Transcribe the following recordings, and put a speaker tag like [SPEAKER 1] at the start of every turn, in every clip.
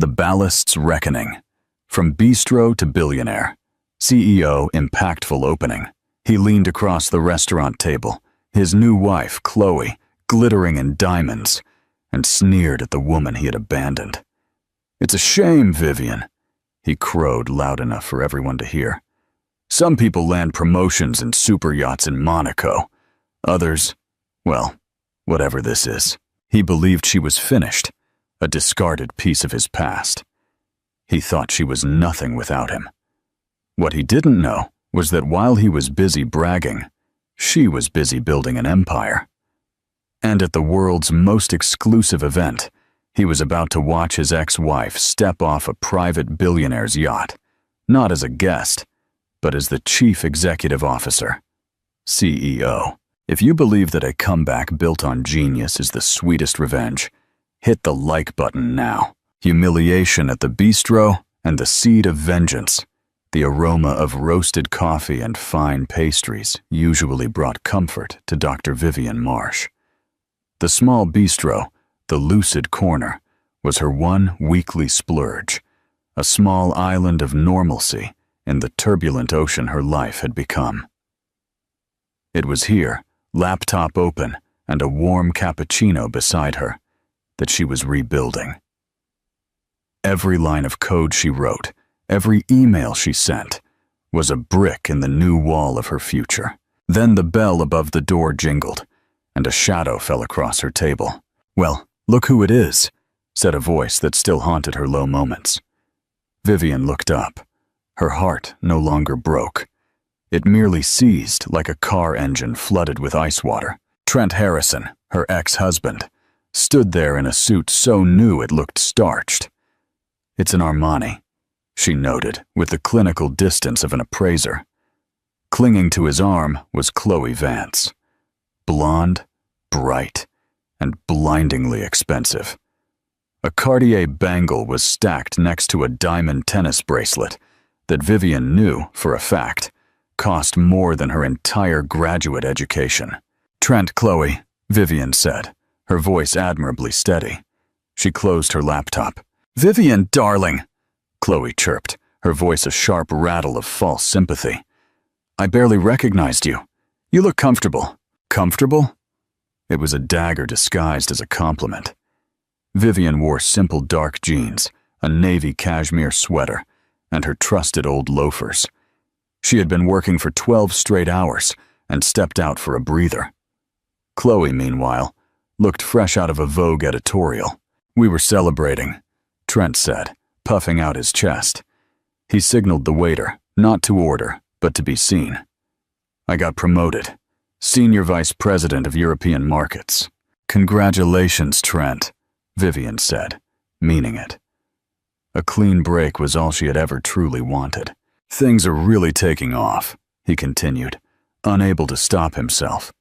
[SPEAKER 1] The Ballast's Reckoning. From Bistro to Billionaire. CEO impactful opening. He leaned across the restaurant table, his new wife, Chloe, glittering in diamonds, and sneered at the woman he had abandoned. "It's a shame, Vivian," he crowed loud enough for everyone to hear. "Some people land promotions in super yachts in Monaco. Others, well, whatever this is." He believed she was finished, a discarded piece of his past. He thought she was nothing without him. What he didn't know was that while he was busy bragging, she was busy building an empire. And at the world's most exclusive event, he was about to watch his ex-wife step off a private billionaire's yacht, not as a guest, but as the chief executive officer, CEO. If you believe that a comeback built on genius is the sweetest revenge, hit the like button now. Humiliation at the bistro and the seed of vengeance. The aroma of roasted coffee and fine pastries usually brought comfort to Dr. Vivian Marsh. The small bistro, the lucid corner, was her one weekly splurge, a small island of normalcy in the turbulent ocean her life had become. It was here, laptop open and a warm cappuccino beside her, that she was rebuilding. Every line of code she wrote, every email she sent, was a brick in the new wall of her future. Then the bell above the door jingled, and a shadow fell across her table. "Well, look who it is," said a voice that still haunted her low moments. Vivian looked up. Her heart no longer broke. It merely seized like a car engine flooded with ice water. Trent Harrison, her ex-husband, stood there in a suit so new it looked starched. "It's an Armani," she noted with the clinical distance of an appraiser. Clinging to his arm was Chloe Vance. Blonde, bright, and blindingly expensive. A Cartier bangle was stacked next to a diamond tennis bracelet that Vivian knew, for a fact, cost more than her entire graduate education. "Trent, Chloe," Vivian said, her voice admirably steady. She closed her laptop. "Vivian, darling," Chloe chirped, her voice a sharp rattle of false sympathy. "I barely recognized you. You look comfortable." "Comfortable?" It was a dagger disguised as a compliment. Vivian wore simple dark jeans, a navy cashmere sweater, and her trusted old loafers. She had been working for 12 straight hours and stepped out for a breather. Chloe, meanwhile, looked fresh out of a Vogue editorial. "We were celebrating," Trent said, puffing out his chest. He signaled the waiter, not to order, but to be seen. "I got promoted. Senior Vice President of European Markets." "Congratulations, Trent," Vivian said, meaning it. A clean break was all she had ever truly wanted. "Things are really taking off," he continued, unable to stop himself.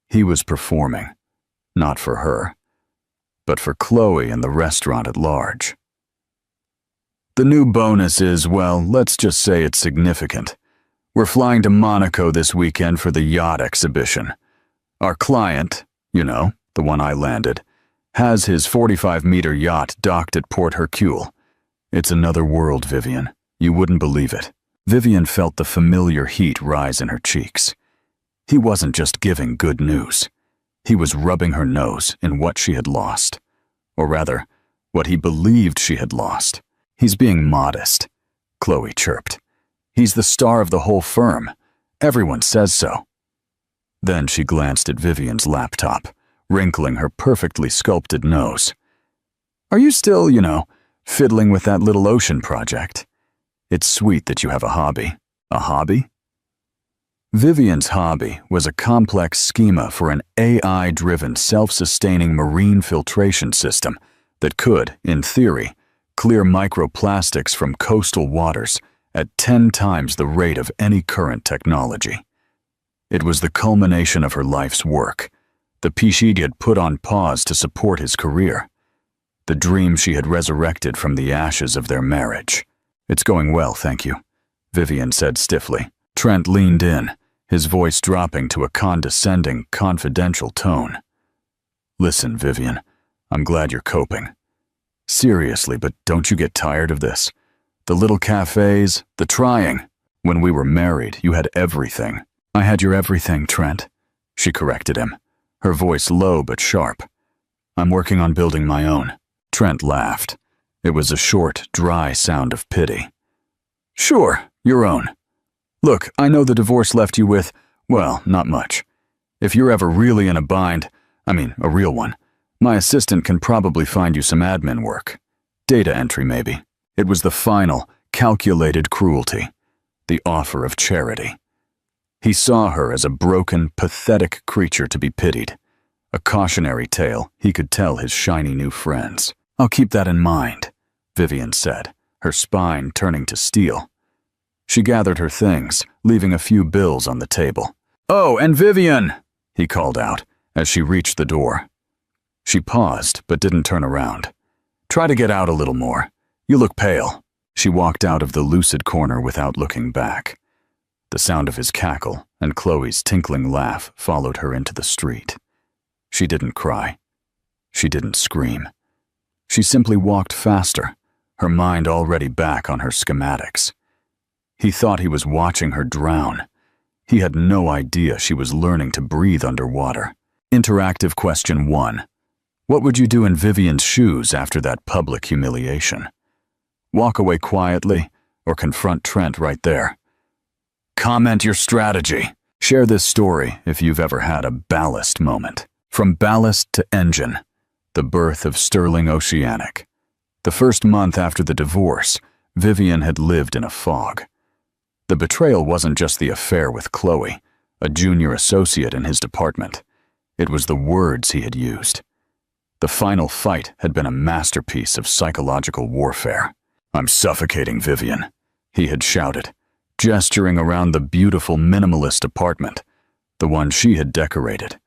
[SPEAKER 1] He was performing, not for her, but for Chloe and the restaurant at large. "The new bonus is, well, let's just say it's significant. We're flying to Monaco this weekend for the yacht exhibition. Our client, you know, the one I landed, has his 45-meter yacht docked at Port Hercule. It's another world, Vivian. You wouldn't believe it." Vivian felt the familiar heat rise in her cheeks. He wasn't just giving good news. He was rubbing her nose in what she had lost. Or rather, what he believed she had lost. "He's being modest," Chloe chirped. "He's the star of the whole firm. Everyone says so." Then she glanced at Vivian's laptop, wrinkling her perfectly sculpted nose. "Are you still, fiddling with that little ocean project? It's sweet that you have a hobby." "A hobby?" Vivian's hobby was a complex schema for an AI-driven, self-sustaining marine filtration system that could, in theory, clear microplastics from coastal waters at 10 times the rate of any current technology. It was the culmination of her life's work, the piece she had put on pause to support his career, the dream she had resurrected from the ashes of their marriage. "It's going well, thank you," Vivian said stiffly. Trent leaned in, his voice dropping to a condescending, confidential tone. "Listen, Vivian, I'm glad you're coping. Seriously, but don't you get tired of this? The little cafes, the trying. When we were married, you had everything. I had your everything, Trent. She corrected him, her voice low but sharp. I'm working on building my own. Trent laughed. It was a short, dry sound of pity. Sure, your own. Look, I know the divorce left you with, well, not much. If you're ever really in a bind, a real one, my assistant can probably find you some admin work. Data entry, maybe. It was the final, calculated cruelty. The offer of charity. He saw her as a broken, pathetic creature to be pitied. A cautionary tale he could tell his shiny new friends. I'll keep that in mind, Vivian said, her spine turning to steel. She gathered her things, leaving a few bills on the table. Oh, and Vivian, he called out as she reached the door. She paused but didn't turn around. Try to get out a little more. You look pale. She walked out of the lucid corner without looking back. The sound of his cackle and Chloe's tinkling laugh followed her into the street. She didn't cry. She didn't scream. She simply walked faster, her mind already back on her schematics. He thought he was watching her drown. He had no idea she was learning to breathe underwater. Interactive question 1. What would you do in Vivian's shoes after that public humiliation? Walk away quietly or confront Trent right there? Comment your strategy. Share this story if you've ever had a ballast moment. From ballast to engine, the birth of Sterling Oceanic. The first month after the divorce, Vivian had lived in a fog. The betrayal wasn't just the affair with Chloe, a junior associate in his department. It was the words he had used. The final fight had been a masterpiece of psychological warfare. I'm suffocating, Vivian, he had shouted, gesturing around the beautiful minimalist apartment, the one she had decorated,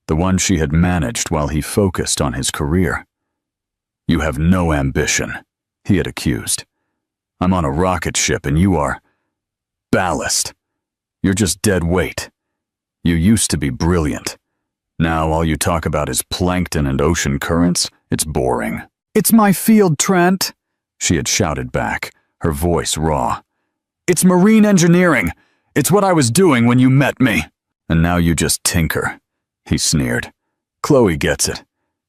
[SPEAKER 1] the one she had managed while he focused on his career. You have no ambition, he had accused. I'm on a rocket ship and you are ballast. You're just dead weight. You used to be brilliant. Now all you talk about is plankton and ocean currents. It's boring. It's my field, Trent, she had shouted back, her voice raw. It's marine engineering. It's what I was doing when you met me. And now you just tinker, he sneered. Chloe gets it.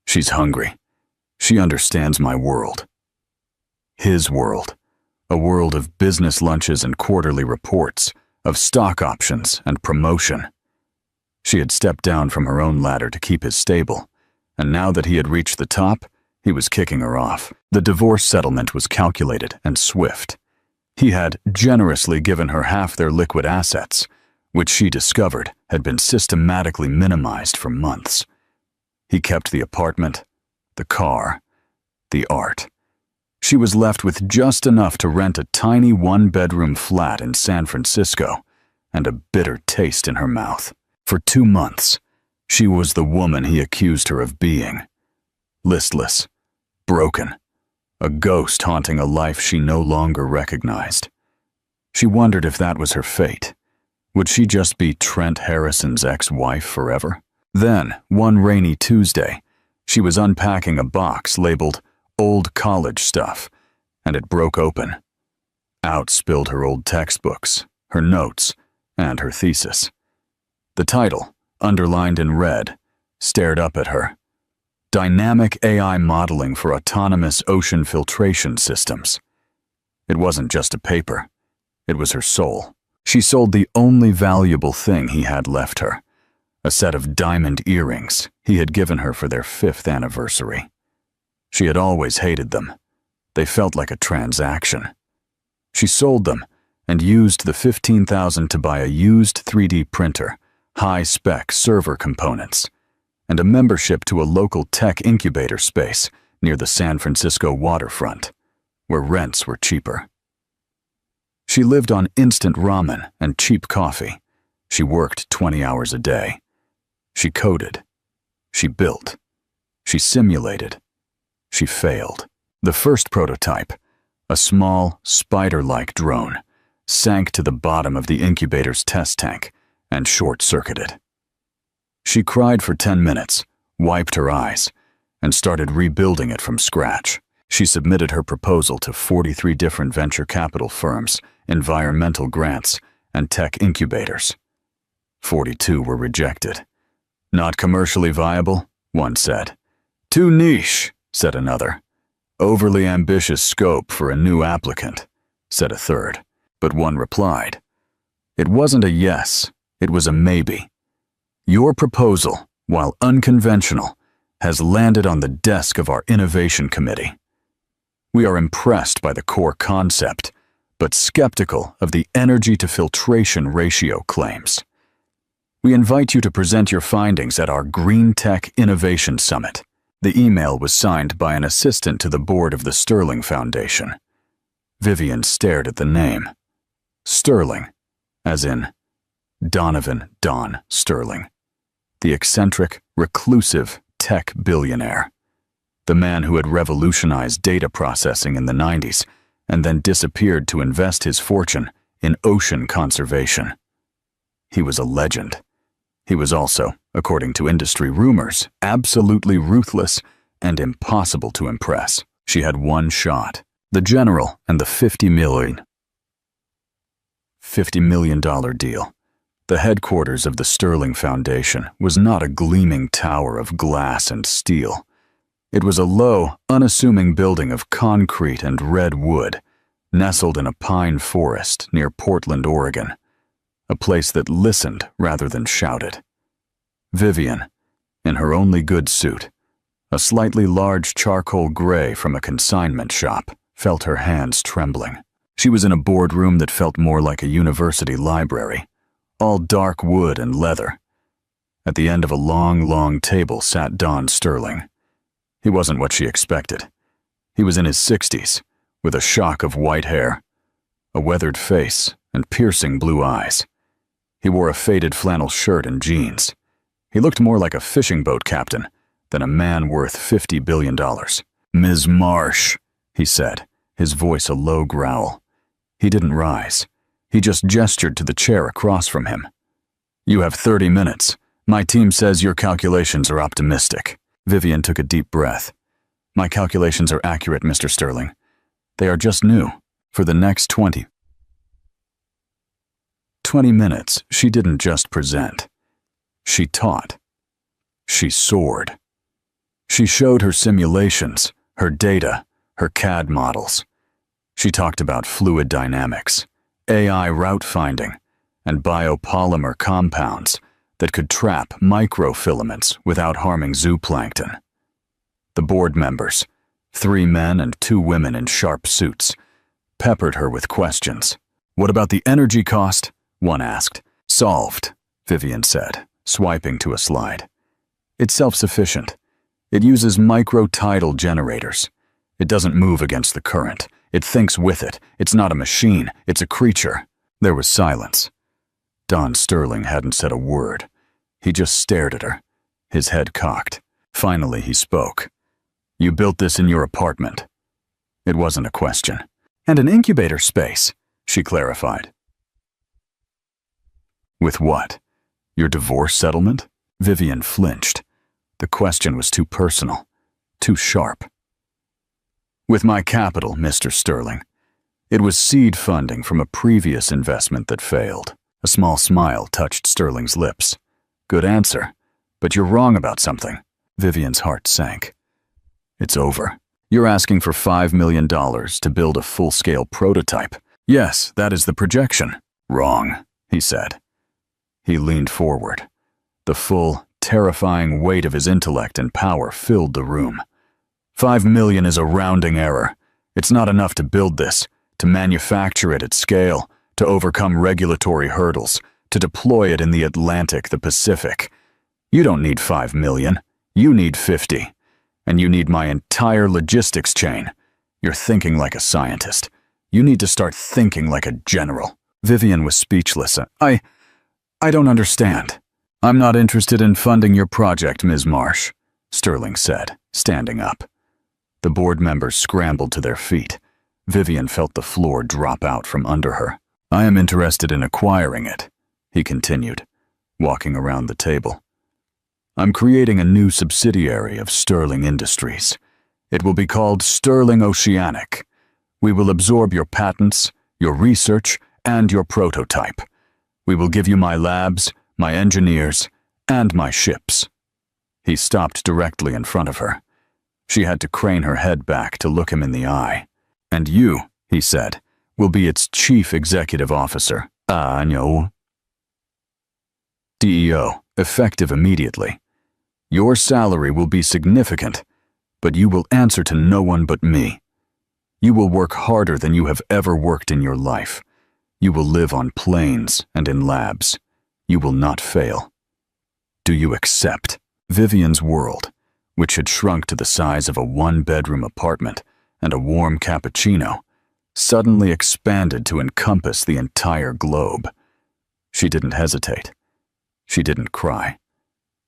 [SPEAKER 1] She's hungry. She understands my world. His world. A world of business lunches and quarterly reports, of stock options and promotion. She had stepped down from her own ladder to keep his stable, and now that he had reached the top, he was kicking her off. The divorce settlement was calculated and swift. He had generously given her half their liquid assets, which she discovered had been systematically minimized for months. He kept the apartment, the car, the art. She was left with just enough to rent a tiny one-bedroom flat in San Francisco and a bitter taste in her mouth. For 2 months, she was the woman he accused her of being. Listless, broken, a ghost haunting a life she no longer recognized. She wondered if that was her fate. Would she just be Trent Harrison's ex-wife forever? Then, one rainy Tuesday, she was unpacking a box labeled old college stuff, and it broke open. Out spilled her old textbooks, her notes, and her thesis. The title, underlined in red, stared up at her. Dynamic AI Modeling for Autonomous Ocean Filtration Systems. It wasn't just a paper. It was her soul. She sold the only valuable thing he had left her, a set of diamond earrings he had given her for their 5th anniversary. She had always hated them. They felt like a transaction. She sold them and used the $15,000 to buy a used 3D printer, high-spec server components, and a membership to a local tech incubator space near the San Francisco waterfront, where rents were cheaper. She lived on instant ramen and cheap coffee. She worked 20 hours a day. She coded. She built. She simulated. She failed. The first prototype, a small, spider-like drone, sank to the bottom of the incubator's test tank and short-circuited. She cried for 10 minutes, wiped her eyes, and started rebuilding it from scratch. She submitted her proposal to 43 different venture capital firms, environmental grants, and tech incubators. 42 were rejected. Not commercially viable, one said. Too niche, said another. Overly ambitious scope for a new applicant, said a third. But one replied, it wasn't a yes, it was a maybe. Your proposal, while unconventional, has landed on the desk of our innovation committee. We are impressed by the core concept, but skeptical of the energy-to-filtration ratio claims. We invite you to present your findings at our Green Tech Innovation Summit. The email was signed by an assistant to the board of the Sterling Foundation. Vivian stared at the name. Sterling, as in Donovan Don Sterling, the eccentric, reclusive tech billionaire, the man who had revolutionized data processing in the 90s and then disappeared to invest his fortune in ocean conservation. He was a legend. He was also, according to industry rumors, absolutely ruthless and impossible to impress. She had one shot, the general and the $50 million deal. The headquarters of the Sterling Foundation was not a gleaming tower of glass and steel. It was a low, unassuming building of concrete and red wood, nestled in a pine forest near Portland, Oregon, a place that listened rather than shouted. Vivian, in her only good suit, a slightly large charcoal gray from a consignment shop, felt her hands trembling. She was in a boardroom that felt more like a university library, all dark wood and leather. At the end of a long, long table sat Don Sterling. He wasn't what she expected. He was in his 60s, with a shock of white hair, a weathered face, and piercing blue eyes. He wore a faded flannel shirt and jeans. He looked more like a fishing boat captain than a man worth $50 billion. Ms. Marsh, he said, his voice a low growl. He didn't rise. He just gestured to the chair across from him. You have 30 minutes. My team says your calculations are optimistic. Vivian took a deep breath. My calculations are accurate, Mr. Sterling. They are just new. For the next 20 minutes, she didn't just present. She taught. She soared. She showed her simulations, her data, her CAD models. She talked about fluid dynamics, AI route finding, and biopolymer compounds that could trap microfilaments without harming zooplankton. The board members, 3 men and 2 women in sharp suits, peppered her with questions. What about the energy cost? One asked. Solved, Vivian said, swiping to a slide. It's self-sufficient. It uses micro-tidal generators. It doesn't move against the current. It thinks with it. It's not a machine. It's a creature. There was silence. Don Sterling hadn't said a word. He just stared at her, his head cocked. Finally, he spoke. You built this in your apartment. It wasn't a question. And an incubator space, she clarified. With what? Your divorce settlement? Vivian flinched. The question was too personal, too sharp. With my capital, Mr. Sterling. It was seed funding from a previous investment that failed. A small smile touched Sterling's lips. Good answer, but you're wrong about something. Vivian's heart sank. It's over. You're asking for $5 million to build a full-scale prototype. Yes, that is the projection. Wrong, he said. He leaned forward. The full, terrifying weight of his intellect and power filled the room. $5 million is a rounding error. It's not enough to build this, to manufacture it at scale, to overcome regulatory hurdles, to deploy it in the Atlantic, the Pacific. You don't need $5 million. You need 50. And you need my entire logistics chain. You're thinking like a scientist. You need to start thinking like a general. Vivian was speechless. I don't understand. I'm not interested in funding your project, Ms. Marsh, Sterling said, standing up. The board members scrambled to their feet. Vivian felt the floor drop out from under her. I am interested in acquiring it, he continued, walking around the table. I'm creating a new subsidiary of Sterling Industries. It will be called Sterling Oceanic. We will absorb your patents, your research, and your prototype. We will give you my labs, my engineers, and my ships." He stopped directly in front of her. She had to crane her head back to look him in the eye. "And you," he said, "will be its chief executive officer. No. CEO, effective immediately. Your salary will be significant, but you will answer to no one but me. You will work harder than you have ever worked in your life. You will live on planes and in labs. You will not fail. Do you accept?" Vivian's world, which had shrunk to the size of a one-bedroom apartment and a warm cappuccino, suddenly expanded to encompass the entire globe. She didn't hesitate. She didn't cry.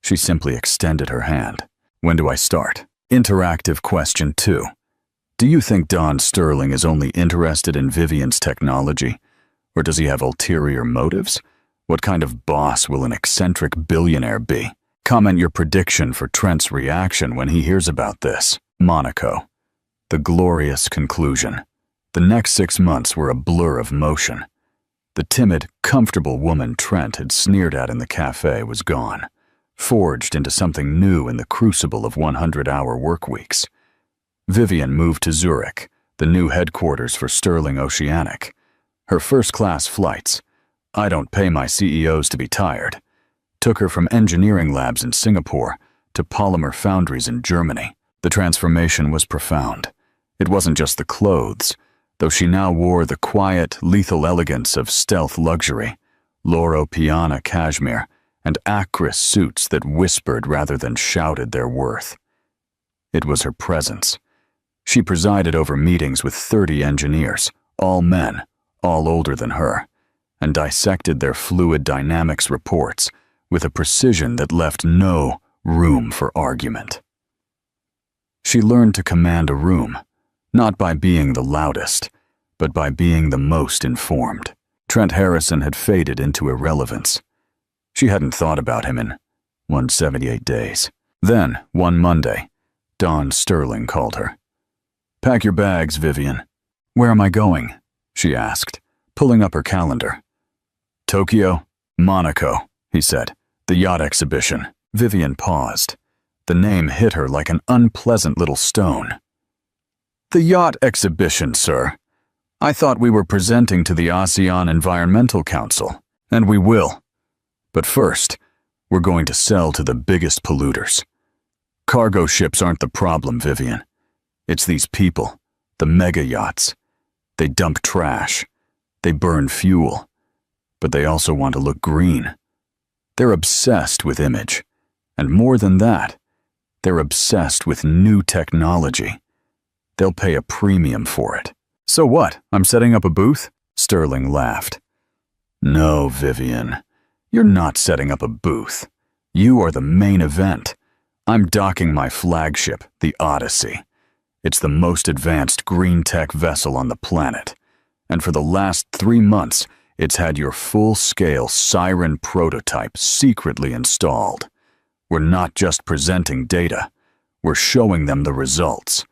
[SPEAKER 1] She simply extended her hand. "When do I start?" Interactive question 2. Do you think Don Sterling is only interested in Vivian's technology? Or does he have ulterior motives? What kind of boss will an eccentric billionaire be? Comment your prediction for Trent's reaction when he hears about this. Monaco. The glorious conclusion. The next 6 months were a blur of motion. The timid, comfortable woman Trent had sneered at in the cafe was gone, forged into something new in the crucible of 100-hour work weeks. Vivian moved to Zurich, the new headquarters for Sterling Oceanic. Her first-class flights, I don't pay my CEOs to be tired, took her from engineering labs in Singapore to polymer foundries in Germany. The transformation was profound. It wasn't just the clothes, though she now wore the quiet, lethal elegance of stealth luxury, Loro Piana cashmere, and acris suits that whispered rather than shouted their worth. It was her presence. She presided over meetings with 30 engineers, all men, all older than her, and dissected their fluid dynamics reports with a precision that left no room for argument. She learned to command a room, not by being the loudest, but by being the most informed. Trent Harrison had faded into irrelevance. She hadn't thought about him in 178 days. Then, one Monday, Don Sterling called her. "Pack your bags, Vivian." "Where am I going?" she asked, pulling up her calendar. "Tokyo, Monaco," he said. "The yacht exhibition." Vivian paused. The name hit her like an unpleasant little stone. "The yacht exhibition, sir. I thought we were presenting to the ASEAN Environmental Council, and we will. But first, we're going to sell to the biggest polluters. Cargo ships aren't the problem, Vivian. It's these people, the mega yachts. They dump trash. They burn fuel. But they also want to look green. They're obsessed with image. And more than that, they're obsessed with new technology. They'll pay a premium for it." "So what, I'm setting up a booth?" Sterling laughed. "No, Vivian. You're not setting up a booth. You are the main event. I'm docking my flagship, the Odyssey. It's the most advanced green tech vessel on the planet. And for the last 3 months, it's had your full-scale Siren prototype secretly installed. We're not just presenting data. We're showing them the results.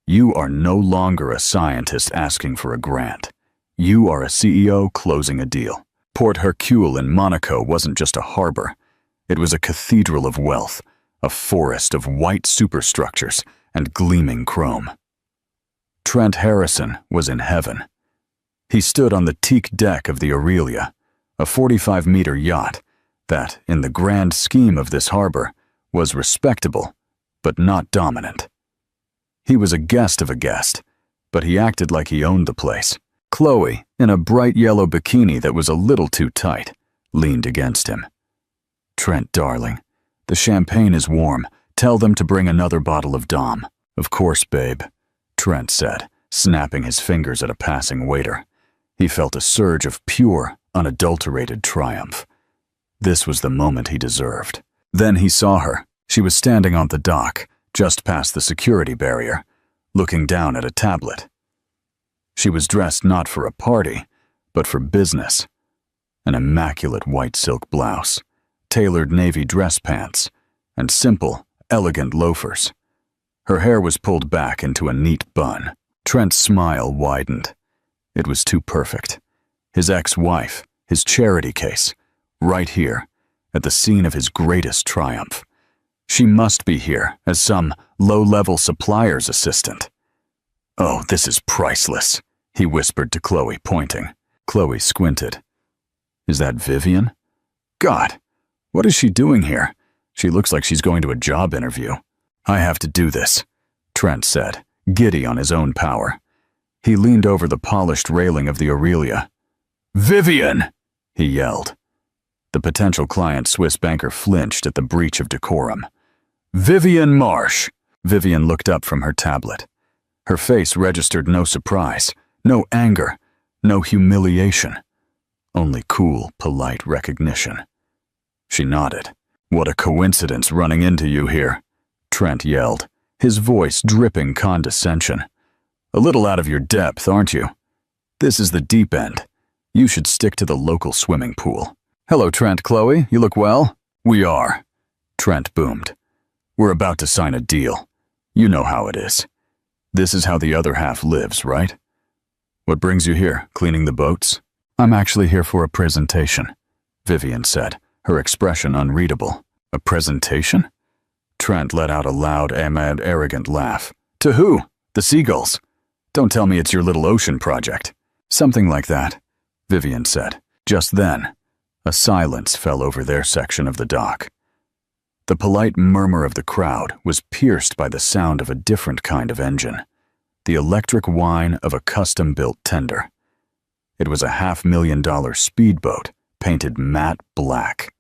[SPEAKER 1] You are no longer a scientist asking for a grant. You are a CEO closing a deal. Port Hercule in Monaco wasn't just a harbor. It was a cathedral of wealth, a forest of white superstructures and gleaming chrome. Trent Harrison was in heaven. He stood on the teak deck of the Aurelia, a 45-meter yacht that, in the grand scheme of this harbor, was respectable, but not dominant. He was a guest of a guest, but he acted like he owned the place. Chloe, in a bright yellow bikini that was a little too tight, leaned against him. "Trent, darling, the champagne is warm. Tell them to bring another bottle of Dom." "Of course, babe," Trent said, snapping his fingers at a passing waiter. He felt a surge of pure, unadulterated triumph. This was the moment he deserved. Then he saw her. She was standing on the dock, just past the security barrier, looking down at a tablet. She was dressed not for a party, but for business. An immaculate white silk blouse, tailored navy dress pants, and simple, elegant loafers. Her hair was pulled back into a neat bun. Trent's smile widened. It was too perfect. His ex-wife, his charity case, right here, at the scene of his greatest triumph. She must be here as some low-level supplier's assistant. "Oh, this is priceless," he whispered to Chloe, pointing. Chloe squinted. "Is that Vivian? God, what is she doing here? She looks like she's going to a job interview." "I have to do this," Trent said, giddy on his own power. He leaned over the polished railing of the Aurelia. "Vivian!" he yelled. The potential client Swiss banker flinched at the breach of decorum. "Vivian Marsh!" Vivian looked up from her tablet. Her face registered no surprise, no anger, no humiliation. Only cool, polite recognition. She nodded. "What a coincidence running into you here," Trent yelled, his voice dripping condescension. "A little out of your depth, aren't you? This is the deep end. You should stick to the local swimming pool." "Hello, Trent, Chloe. You look well?" "We are," Trent boomed. "We're about to sign a deal. You know how it is. This is how the other half lives, right? What brings you here, cleaning the boats?" "I'm actually here for a presentation," Vivian said, her expression unreadable. "A presentation?" Trent let out a loud, arrogant laugh. "To who? The seagulls? Don't tell me it's your little ocean project." "Something like that," Vivian said. Just then, a silence fell over their section of the dock. The polite murmur of the crowd was pierced by the sound of a different kind of engine, the electric whine of a custom-built tender. It was a $500,000 speedboat painted matte black.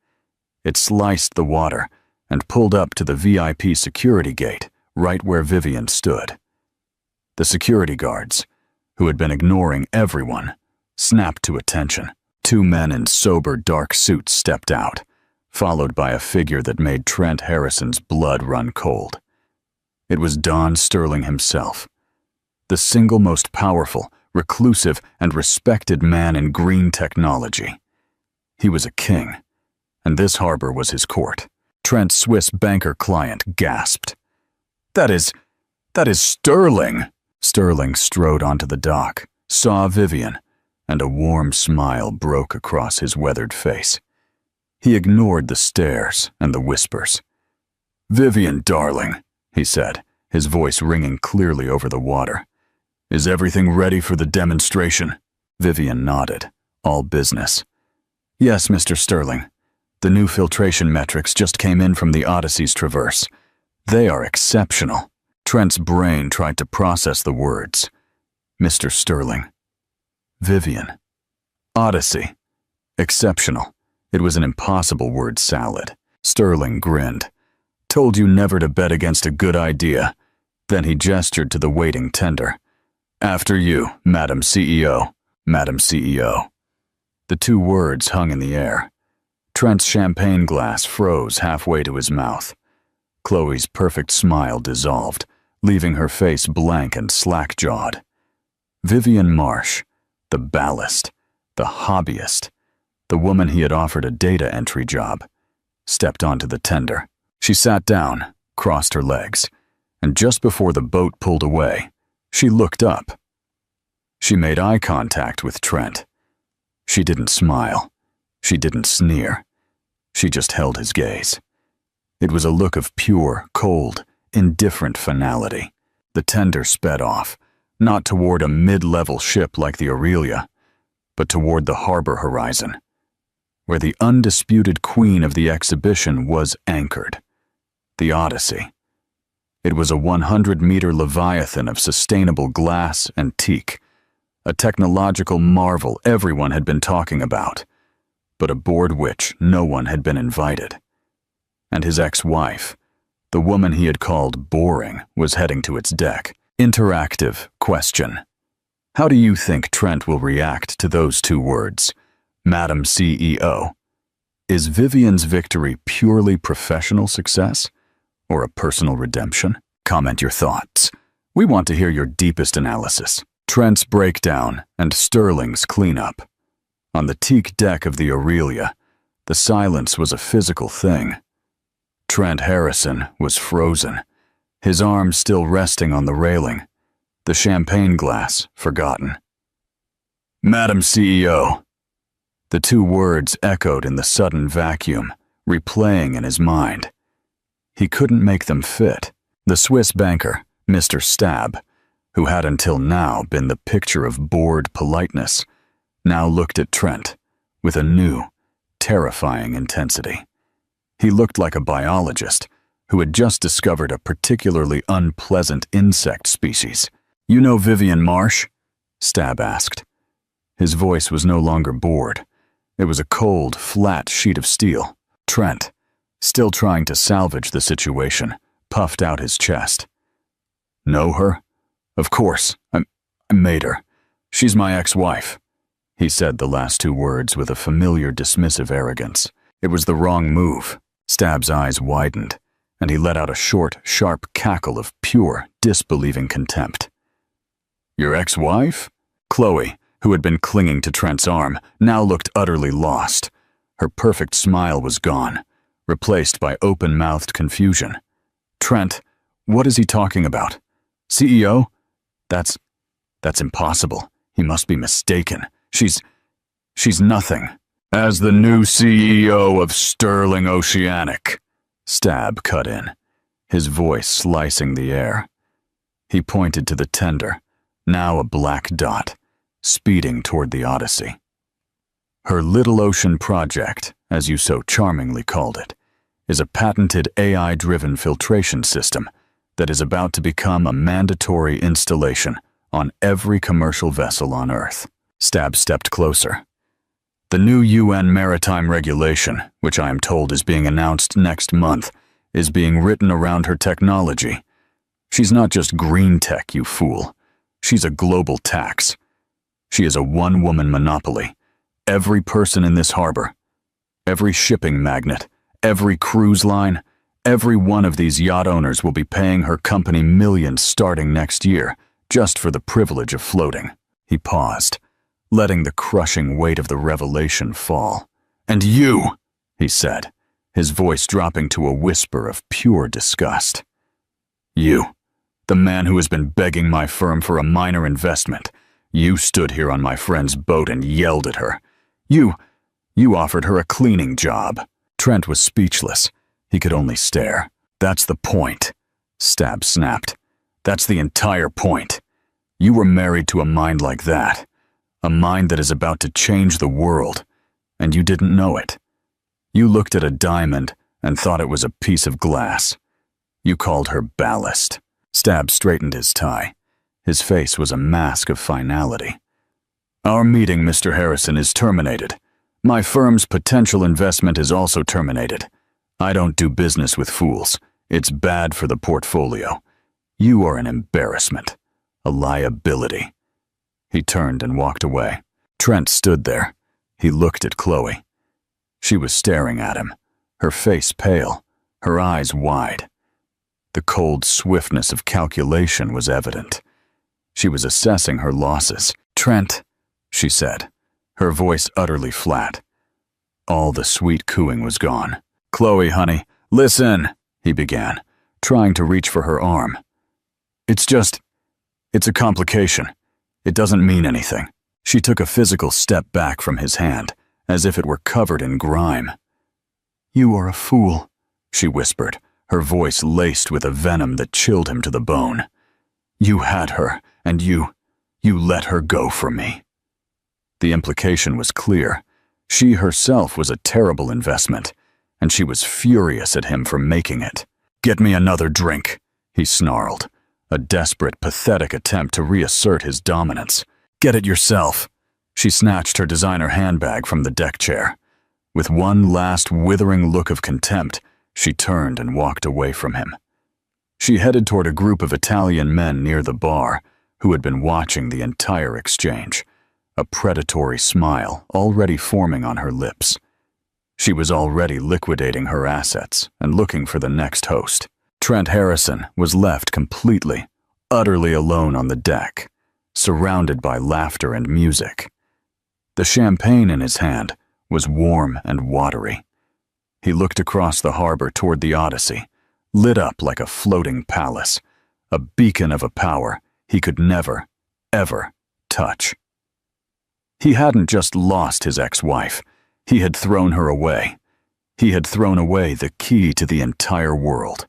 [SPEAKER 1] It sliced the water and pulled up to the VIP security gate right where Vivian stood. The security guards, who had been ignoring everyone, snapped to attention. Two men in sober dark suits stepped out, followed by a figure that made Trent Harrison's blood run cold. It was Don Sterling himself, the single most powerful, reclusive, and respected man in green technology. He was a king, and this harbor was his court. Trent's Swiss banker client gasped. That is Sterling." Sterling strode onto the dock, saw Vivian, and a warm smile broke across his weathered face. He ignored the stares and the whispers. "Vivian, darling," he said, his voice ringing clearly over the water. "Is everything ready for the demonstration?" Vivian nodded, all business. "Yes, Mr. Sterling. The new filtration metrics just came in from the Odyssey's traverse. They are exceptional." Trent's brain tried to process the words. Mr. Sterling. Vivian. Odyssey. Exceptional. It was an impossible word salad. Sterling grinned. "Told you never to bet against a good idea." Then he gestured to the waiting tender. "After you, Madam CEO. Madam CEO." The two words hung in the air. Trent's champagne glass froze halfway to his mouth. Chloe's perfect smile dissolved, leaving her face blank and slack-jawed. Vivian Marsh, the ballast, the hobbyist, the woman he had offered a data entry job, stepped onto the tender. She sat down, crossed her legs, and just before the boat pulled away, she looked up. She made eye contact with Trent. She didn't smile. She didn't sneer. She just held his gaze. It was a look of pure, cold, indifferent finality. The tender sped off, not toward a mid-level ship like the Aurelia, but toward the harbor horizon, where the undisputed queen of the exhibition was anchored, the Odyssey. It was a 100-meter leviathan of sustainable glass and teak, a technological marvel everyone had been talking about, but aboard which no one had been invited. And his ex-wife, the woman he had called boring, was heading to its deck. Interactive question. How do you think Trent will react to those two words, Madam CEO? Is Vivian's victory purely professional success or a personal redemption? Comment your thoughts. We want to hear your deepest analysis. Trent's breakdown and Sterling's cleanup. On the teak deck of the Aurelia, the silence was a physical thing. Trent Harrison was frozen, his arm still resting on the railing, the champagne glass forgotten. "Madam CEO." The two words echoed in the sudden vacuum, replaying in his mind. He couldn't make them fit. The Swiss banker, Mr. Stab, who had until now been the picture of bored politeness, now looked at Trent with a new, terrifying intensity. He looked like a biologist who had just discovered a particularly unpleasant insect species. "You know Vivian Marsh?" Stab asked. His voice was no longer bored. It was a cold, flat sheet of steel. Trent, still trying to salvage the situation, puffed out his chest. "Know her? Of course, I made her. She's my ex-wife." He said the last two words with a familiar dismissive arrogance. It was the wrong move. Stab's eyes widened, and he let out a short, sharp cackle of pure, disbelieving contempt. "Your ex-wife?" Chloe, who had been clinging to Trent's arm, now looked utterly lost. Her perfect smile was gone, replaced by open-mouthed confusion. "Trent, what is he talking about? CEO? That's impossible. He must be mistaken. She's nothing." "As the new CEO of Sterling Oceanic," Stab cut in, his voice slicing the air. He pointed to the tender, now a black dot, speeding toward the Odyssey. "Her Little Ocean project, as you so charmingly called it, is a patented AI-driven filtration system that is about to become a mandatory installation on every commercial vessel on Earth." Stab stepped closer. "The new UN maritime regulation, which I am told is being announced next month, is being written around her technology. She's not just green tech, you fool. She's a global tax. She is a one-woman monopoly. Every person in this harbor, every shipping magnate, every cruise line, every one of these yacht owners will be paying her company millions starting next year just for the privilege of floating." He paused, letting the crushing weight of the revelation fall. "And you," he said, his voice dropping to a whisper of pure disgust. "You, the man who has been begging my firm for a minor investment. You stood here on my friend's boat and yelled at her. You offered her a cleaning job." Trent was speechless. He could only stare. "That's the point," Stab snapped. "That's the entire point. You were married to a mind like that. A mind that is about to change the world, and you didn't know it. You looked at a diamond and thought it was a piece of glass. You called her ballast." Stab straightened his tie. His face was a mask of finality. "Our meeting, Mr. Harrison, is terminated. My firm's potential investment is also terminated. I don't do business with fools. It's bad for the portfolio. You are an embarrassment, a liability." He turned and walked away. Trent stood there. He looked at Chloe. She was staring at him, her face pale, her eyes wide. The cold swiftness of calculation was evident. She was assessing her losses. "Trent," she said, her voice utterly flat. All the sweet cooing was gone. "Chloe, honey, listen," he began, trying to reach for her arm. It's a complication. It doesn't mean anything." She took a physical step back from his hand, as if it were covered in grime. "You are a fool," she whispered, her voice laced with a venom that chilled him to the bone. "You had her, and you let her go from me." The implication was clear. She herself was a terrible investment, and she was furious at him for making it. "Get me another drink," he snarled, a desperate, pathetic attempt to reassert his dominance. "Get it yourself." She snatched her designer handbag from the deck chair. With one last withering look of contempt, she turned and walked away from him. She headed toward a group of Italian men near the bar who had been watching the entire exchange, a predatory smile already forming on her lips. She was already liquidating her assets and looking for the next host. Trent Harrison was left completely, utterly alone on the deck, surrounded by laughter and music. The champagne in his hand was warm and watery. He looked across the harbor toward the Odyssey, lit up like a floating palace, a beacon of a power he could never, ever touch. He hadn't just lost his ex-wife, he had thrown her away. He had thrown away the key to the entire world.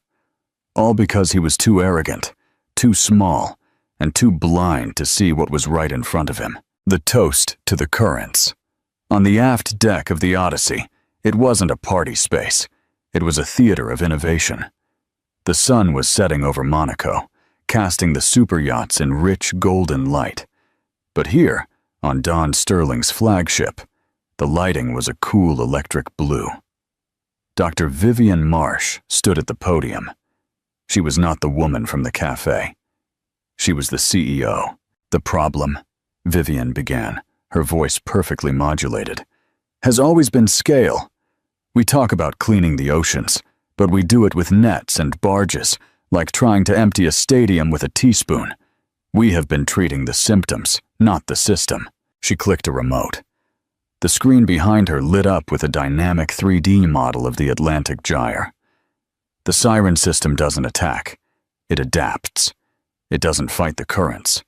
[SPEAKER 1] All because he was too arrogant, too small, and too blind to see what was right in front of him. The toast to the currents. On the aft deck of the Odyssey, it wasn't a party space. It was a theater of innovation. The sun was setting over Monaco, casting the super yachts in rich golden light. But here, on Don Sterling's flagship, the lighting was a cool electric blue. Dr. Vivian Marsh stood at the podium. She was not the woman from the cafe. She was the CEO. The problem, Vivian began, her voice perfectly modulated, has always been scale. We talk about cleaning the oceans, but we do it with nets and barges, like trying to empty a stadium with a teaspoon. We have been treating the symptoms, not the system. She clicked a remote. The screen behind her lit up with a dynamic 3D model of the Atlantic Gyre. The siren system doesn't attack. It adapts. It doesn't fight the currents.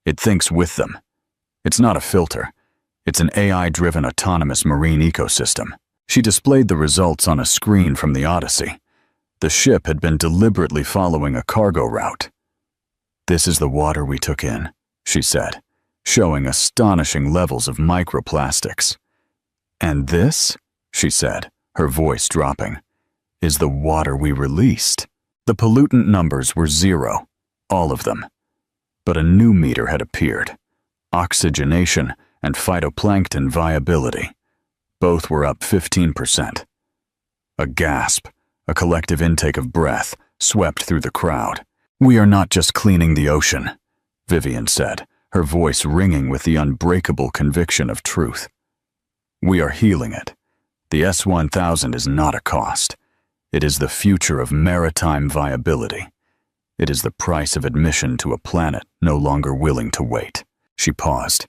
[SPEAKER 1] It thinks with them. It's not a filter. It's an AI-driven autonomous marine ecosystem. She displayed the results on a screen from the Odyssey. The ship had been deliberately following a cargo route. "This is the water we took in," she said, showing astonishing levels of microplastics. "And this," she said, her voice dropping, "is the water we released." The pollutant numbers were 0, all of them. But a new meter had appeared. Oxygenation and phytoplankton viability. Both were up 15%. A gasp, a collective intake of breath, swept through the crowd. "We are not just cleaning the ocean," Vivian said, her voice ringing with the unbreakable conviction of truth. "We are healing it. The S-1000 is not a cost. It is the future of maritime viability. It is the price of admission to a planet no longer willing to wait." She paused.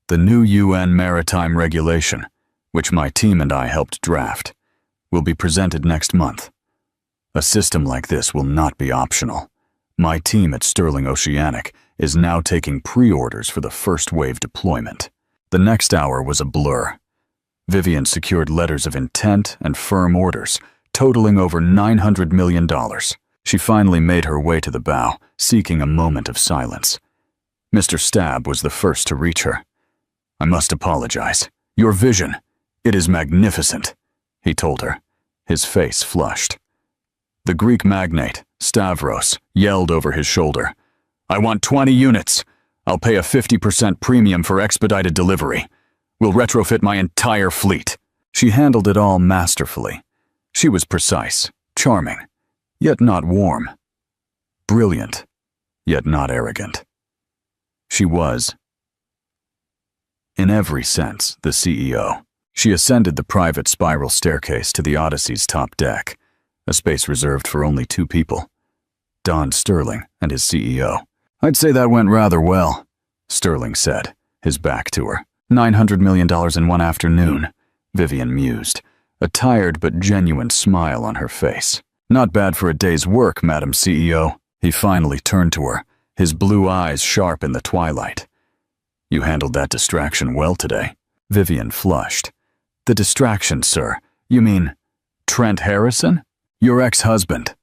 [SPEAKER 1] "The new UN maritime regulation, which my team and I helped draft, will be presented next month. A system like this will not be optional. My team at Sterling Oceanic is now taking pre-orders for the first wave deployment." The next hour was a blur. Vivian secured letters of intent and firm orders, totaling over $900 million. She finally made her way to the bow, seeking a moment of silence. Mr. Stabb was the first to reach her. "I must apologize. Your vision, it is magnificent," he told her, his face flushed. The Greek magnate, Stavros, yelled over his shoulder, "I want 20 units. I'll pay a 50% premium for expedited delivery. We'll retrofit my entire fleet." She handled it all masterfully. She was precise, charming, yet not warm. Brilliant, yet not arrogant. She was, in every sense, the CEO. She ascended the private spiral staircase to the Odyssey's top deck, a space reserved for only 2 people, Don Sterling and his CEO. "I'd say that went rather well," Sterling said, his back to her. $900 million in one afternoon, Vivian mused, a tired but genuine smile on her face. "Not bad for a day's work, Madam CEO." He finally turned to her, his blue eyes sharp in the twilight. "You handled that distraction well today." Vivian flushed. "The distraction, sir? You mean Trent Harrison?" "Your ex-husband.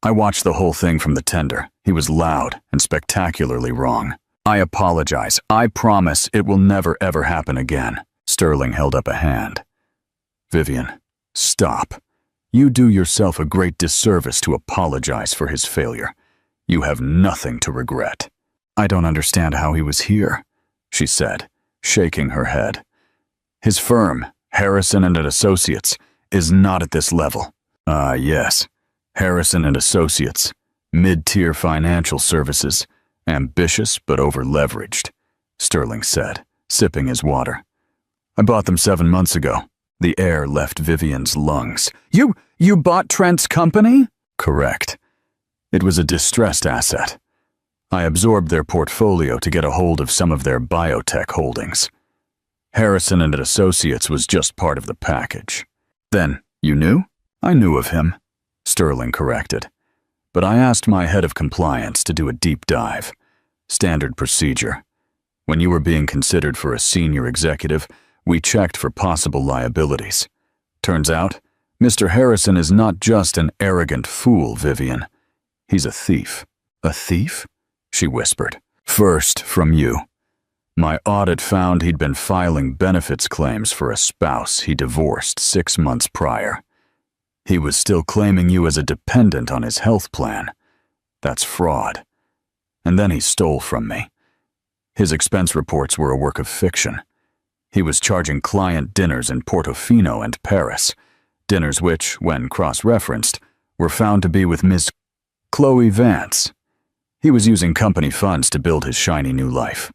[SPEAKER 1] I watched the whole thing from the tender. He was loud and spectacularly wrong. I apologize. I promise it will never ever happen again." Sterling held up a hand. "Vivian, stop. You do yourself a great disservice to apologize for his failure. You have nothing to regret." "I don't understand how he was here," she said, shaking her head. "His firm, Harrison and Associates, is not at this level." "Ah, yes. Harrison and Associates, mid-tier financial services, ambitious but over-leveraged," Sterling said, sipping his water. "I bought them 7 months ago." The air left Vivian's lungs. You bought Trent's company?" "Correct. It was a distressed asset. I absorbed their portfolio to get a hold of some of their biotech holdings. Harrison and Associates was just part of the package." "Then, you knew?" "I knew of him," Sterling corrected. but I asked my head of compliance to do a deep dive. Standard procedure. When you were being considered for a senior executive, we checked for possible liabilities. Turns out, Mr. Harrison is not just an arrogant fool, Vivian. He's a thief. A thief? She whispered. First, from you. My audit found he'd been filing benefits claims for a spouse he divorced 6 months prior. He was still claiming you as a dependent on his health plan. That's fraud. And then he stole from me. His expense reports were a work of fiction. He was charging client dinners in Portofino and Paris, dinners which, when cross-referenced, were found to be with Ms. Chloe Vance. He was using company funds to build his shiny new life.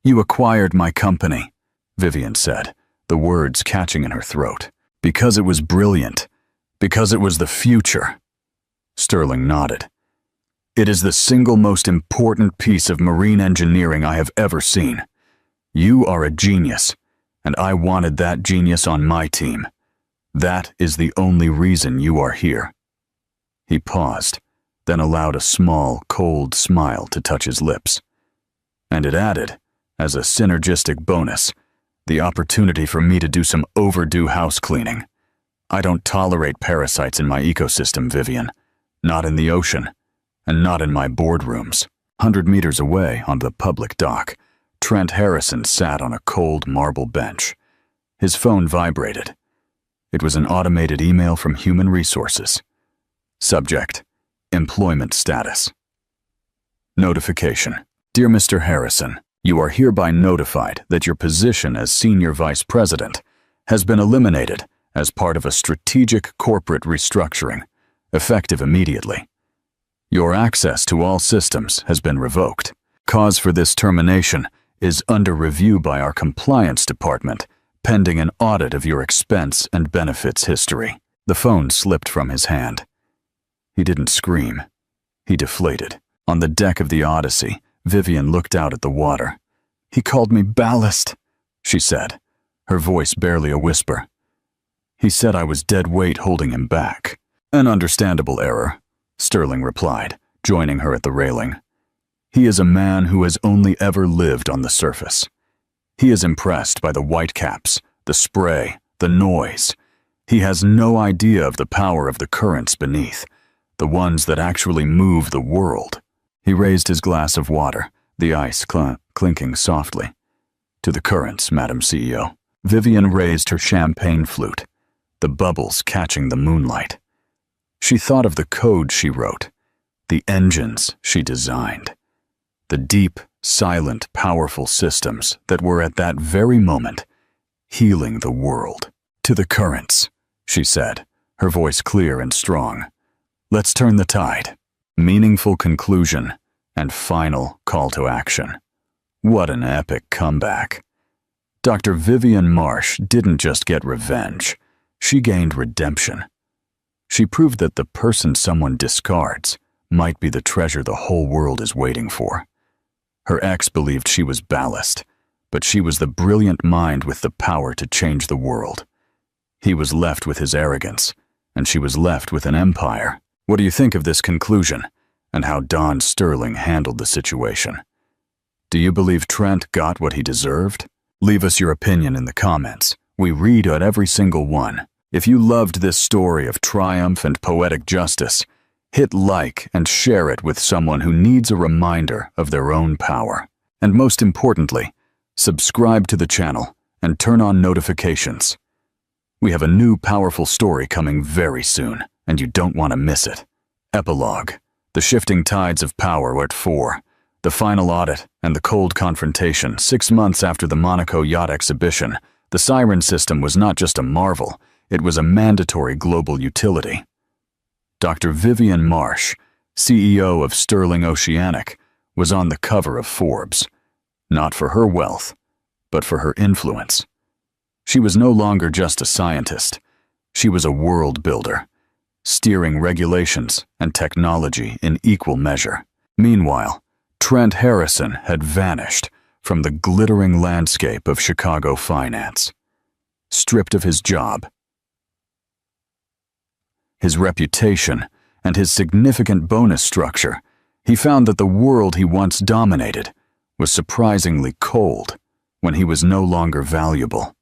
[SPEAKER 1] You acquired my company, Vivian said, the words catching in her throat. Because it was brilliant. Because it was the future. Sterling nodded. It is the single most important piece of marine engineering I have ever seen. You are a genius, and I wanted that genius on my team. That is the only reason you are here. He paused, then allowed a small, cold smile to touch his lips. And it added, as a synergistic bonus, the opportunity for me to do some overdue house cleaning. I don't tolerate parasites in my ecosystem, Vivian. Not in the ocean, and not in my boardrooms. 100 meters away on the public dock, Trent Harrison sat on a cold marble bench. His phone vibrated. It was an automated email from Human Resources. Subject: Employment status. Notification. Dear Mr. Harrison, you are hereby notified that your position as Senior Vice President has been eliminated as part of a strategic corporate restructuring, effective immediately. Your access to all systems has been revoked. Cause for this termination is under review by our compliance department, pending an audit of your expense and benefits history. The phone slipped from his hand. He didn't scream. He deflated. On the deck of the Odyssey, Vivian looked out at the water. He called me ballast, she said, her voice barely a whisper. He said I was dead weight holding him back. An understandable error, Sterling replied, joining her at the railing. He is a man who has only ever lived on the surface. He is impressed by the whitecaps, the spray, the noise. He has no idea of the power of the currents beneath, the ones that actually move the world. He raised his glass of water, the ice clinking softly. To the currents, Madam CEO. Vivian raised her champagne flute, the bubbles catching the moonlight. She thought of the code she wrote, the engines she designed, the deep, silent, powerful systems that were at that very moment healing the world. To the currents, she said, her voice clear and strong. Let's turn the tide. Meaningful conclusion and final call to action. What an epic comeback. Dr. Vivian Marsh didn't just get revenge. She gained redemption. She proved that the person someone discards might be the treasure the whole world is waiting for. Her ex believed she was ballast, but she was the brilliant mind with the power to change the world. He was left with his arrogance, and she was left with an empire. What do you think of this conclusion, and how Don Sterling handled the situation? Do you believe Trent got what he deserved? Leave us your opinion in the comments. We read at every single one. If you loved this story of triumph and poetic justice, hit like and share it with someone who needs a reminder of their own power. And most importantly, subscribe to the channel and turn on notifications. We have a new powerful story coming very soon, and you don't want to miss it. Epilogue. The shifting tides of power were at 4. The final audit and the cold confrontation 6 months after the Monaco Yacht exhibition. The siren system was not just a marvel, it was a mandatory global utility. Dr. Vivian Marsh, CEO of Sterling Oceanic, was on the cover of Forbes, not for her wealth, but for her influence. She was no longer just a scientist. She was a world builder, steering regulations and technology in equal measure. Meanwhile, Trent Harrison had vanished from the glittering landscape of Chicago finance. Stripped of his job, his reputation, and his significant bonus structure, he found that the world he once dominated was surprisingly cold when he was no longer valuable.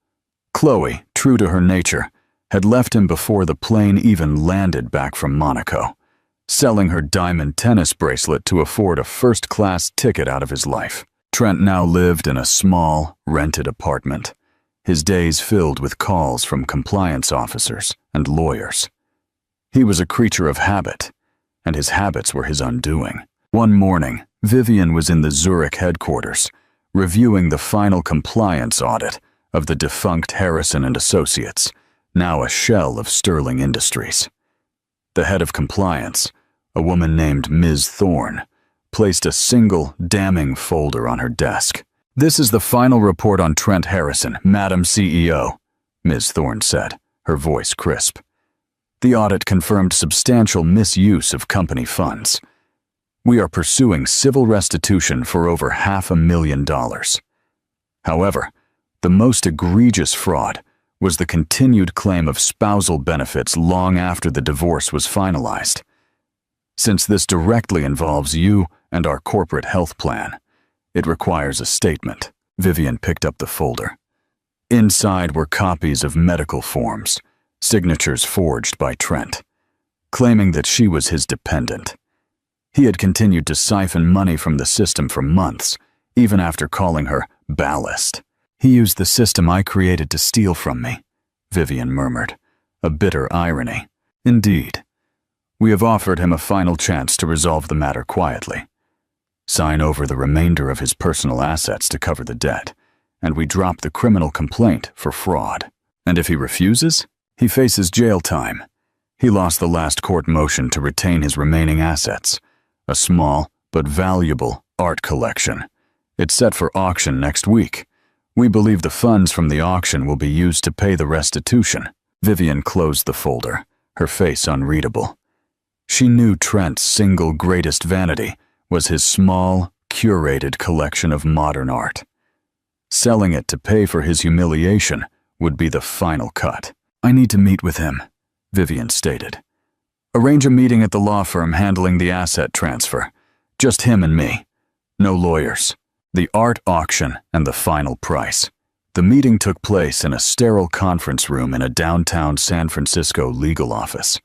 [SPEAKER 1] Chloe, true to her nature, had left him before the plane even landed back from Monaco, selling her diamond tennis bracelet to afford a first-class ticket out of his life. Trent now lived in a small, rented apartment, his days filled with calls from compliance officers and lawyers. He was a creature of habit, and his habits were his undoing. One morning, Vivian was in the Zurich headquarters, reviewing the final compliance audit of the defunct Harrison & Associates, now a shell of Sterling Industries. The head of compliance, a woman named Ms. Thorne, placed a single, damning folder on her desk. "This is the final report on Trent Harrison, Madam CEO," Ms. Thorne said, her voice crisp. "The audit confirmed substantial misuse of company funds. We are pursuing civil restitution for over $500,000. However, the most egregious fraud was the continued claim of spousal benefits long after the divorce was finalized. Since this directly involves you and our corporate health plan, it requires a statement." Vivian picked up the folder. Inside were copies of medical forms, signatures forged by Trent, claiming that she was his dependent. He had continued to siphon money from the system for months, even after calling her ballast. "He used the system I created to steal from me," Vivian murmured, a bitter irony. "Indeed. We have offered him a final chance to resolve the matter quietly. Sign over the remainder of his personal assets to cover the debt, and we drop the criminal complaint for fraud. And if he refuses, he faces jail time. He lost the last court motion to retain his remaining assets, a small but valuable art collection. It's set for auction next week. We believe the funds from the auction will be used to pay the restitution." Vivian closed the folder, her face unreadable. She knew Trent's single greatest vanity was his small, curated collection of modern art. Selling it to pay for his humiliation would be the final cut. "I need to meet with him," Vivian stated. "Arrange a meeting at the law firm handling the asset transfer. Just him and me. No lawyers. The art auction and the final price." The meeting took place in a sterile conference room in a downtown San Francisco legal office,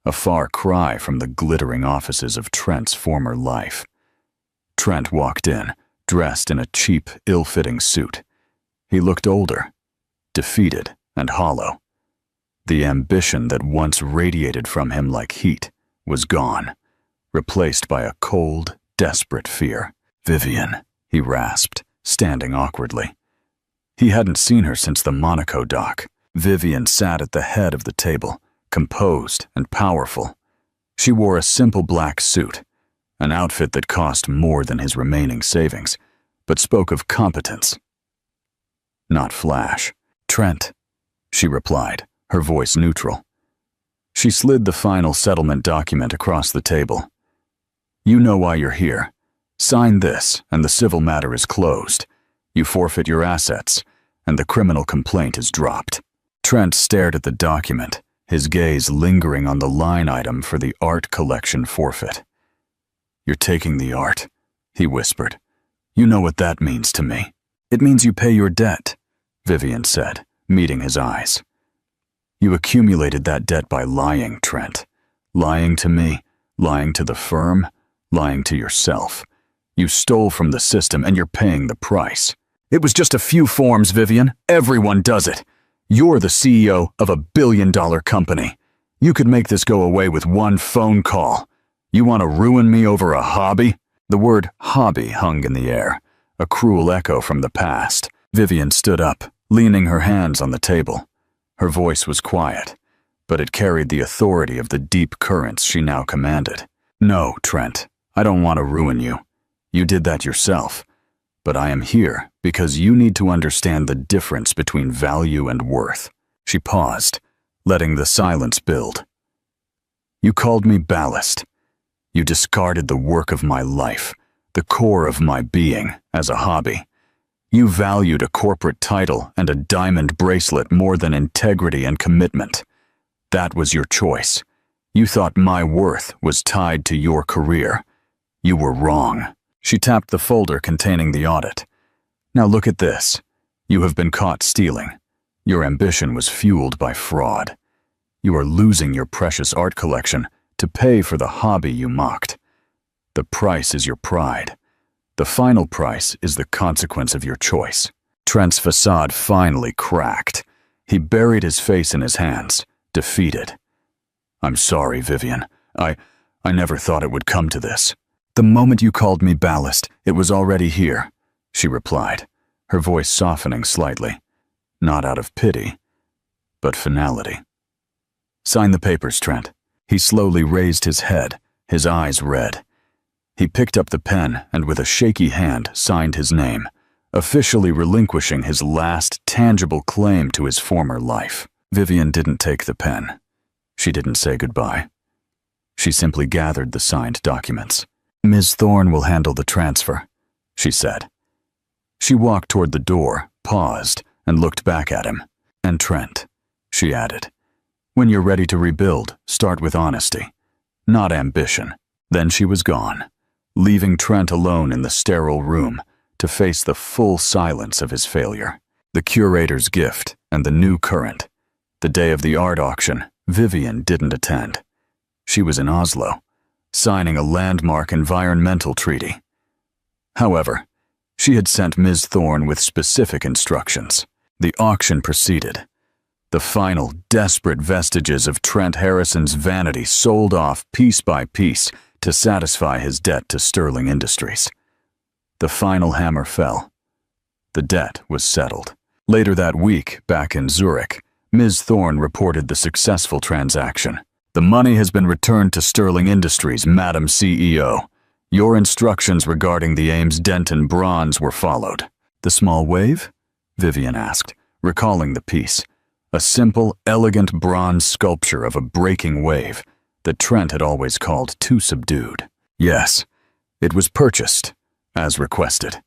[SPEAKER 1] a far cry from the glittering offices of Trent's former life. Trent walked in, dressed in a cheap, ill-fitting suit. He looked older, defeated and hollow. The ambition that once radiated from him like heat was gone, replaced by a cold, desperate fear. "Vivian," he rasped, standing awkwardly. He hadn't seen her since the Monaco dock. Vivian sat at the head of the table, composed and powerful. She wore a simple black suit, an outfit that cost more than his remaining savings, but spoke of competence, not flash. "Trent," she replied, her voice neutral. She slid the final settlement document across the table. "You know why you're here. Sign this, and the civil matter is closed. You forfeit your assets, and the criminal complaint is dropped." Trent stared at the document, his gaze lingering on the line item for the art collection forfeit. "You're taking the art," he whispered. "You know what that means to me." "It means you pay your debt," Vivian said, meeting his eyes. "You accumulated that debt by lying, Trent. Lying to me, lying to the firm, lying to yourself. You stole from the system and you're paying the price." "It was just a few forms, Vivian. Everyone does it. You're the CEO of a billion-dollar company. You could make this go away with one phone call. You want to ruin me over a hobby?" The word hobby hung in the air, a cruel echo from the past. Vivian stood up, leaning her hands on the table. Her voice was quiet, but it carried the authority of the deep currents she now commanded. "No, Trent, I don't want to ruin you. You did that yourself. But I am here because you need to understand the difference between value and worth." She paused, letting the silence build. "You called me ballast. You discarded the work of my life, the core of my being, as a hobby. You valued a corporate title and a diamond bracelet more than integrity and commitment. That was your choice. You thought my worth was tied to your career. You were wrong." She tapped the folder containing the audit. "Now look at this. You have been caught stealing. Your ambition was fueled by fraud. You are losing your precious art collection to pay for the hobby you mocked. The price is your pride. The final price is the consequence of your choice." Trent's facade finally cracked. He buried his face in his hands, defeated. "I'm sorry, Vivian. I never thought it would come to this." "The moment you called me ballast, it was already here," she replied, her voice softening slightly, not out of pity, but finality. "Sign the papers, Trent." He slowly raised his head, his eyes red. He picked up the pen and with a shaky hand signed his name, officially relinquishing his last tangible claim to his former life. Vivian didn't take the pen. She didn't say goodbye. She simply gathered the signed documents. "Ms. Thorne will handle the transfer," she said. She walked toward the door, paused, and looked back at him. "And Trent," she added, "when you're ready to rebuild, start with honesty, not ambition." Then she was gone, leaving Trent alone in the sterile room to face the full silence of his failure. The curator's gift and the new current. The day of the art auction, Vivian didn't attend. She was in Oslo, signing a landmark environmental treaty. However, she had sent Ms. Thorne with specific instructions. The auction proceeded. The final, desperate vestiges of Trent Harrison's vanity sold off piece by piece to satisfy his debt to Sterling Industries. The final hammer fell. The debt was settled. Later that week, back in Zurich, Ms. Thorne reported the successful transaction. "The money has been returned to Sterling Industries, Madam CEO. Your instructions regarding the Ames Denton bronze were followed." "The small wave?" Vivian asked, recalling the piece. A simple, elegant bronze sculpture of a breaking wave that Trent had always called too subdued. "Yes, it was purchased, as requested.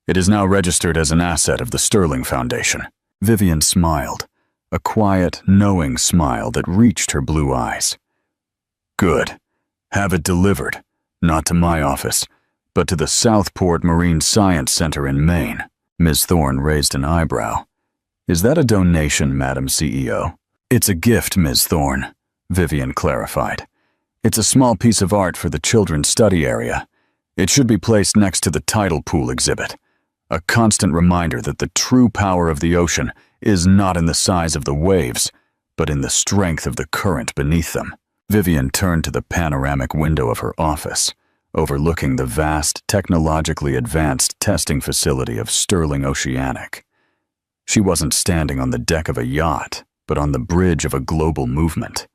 [SPEAKER 1] It is now registered as an asset of the Sterling Foundation." Vivian smiled, a quiet, knowing smile that reached her blue eyes. "Good. Have it delivered, not to my office, but to the Southport Marine Science Center in Maine." Ms. Thorne raised an eyebrow. "Is that a donation, Madam CEO?" "It's a gift, Ms. Thorne," Vivian clarified. "It's a small piece of art for the children's study area. It should be placed next to the tidal pool exhibit, a constant reminder that the true power of the ocean is not in the size of the waves, but in the strength of the current beneath them." Vivian turned to the panoramic window of her office, overlooking the vast, technologically advanced testing facility of Sterling Oceanic. She wasn't standing on the deck of a yacht, but on the bridge of a global movement.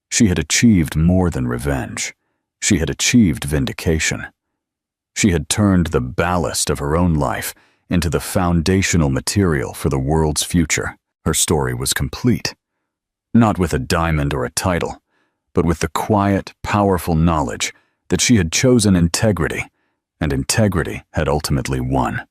[SPEAKER 1] She had achieved more than revenge. She had achieved vindication. She had turned the ballast of her own life into the foundational material for the world's future. Her story was complete. Not with a diamond or a title, but with the quiet, powerful knowledge that she had chosen integrity, and integrity had ultimately won.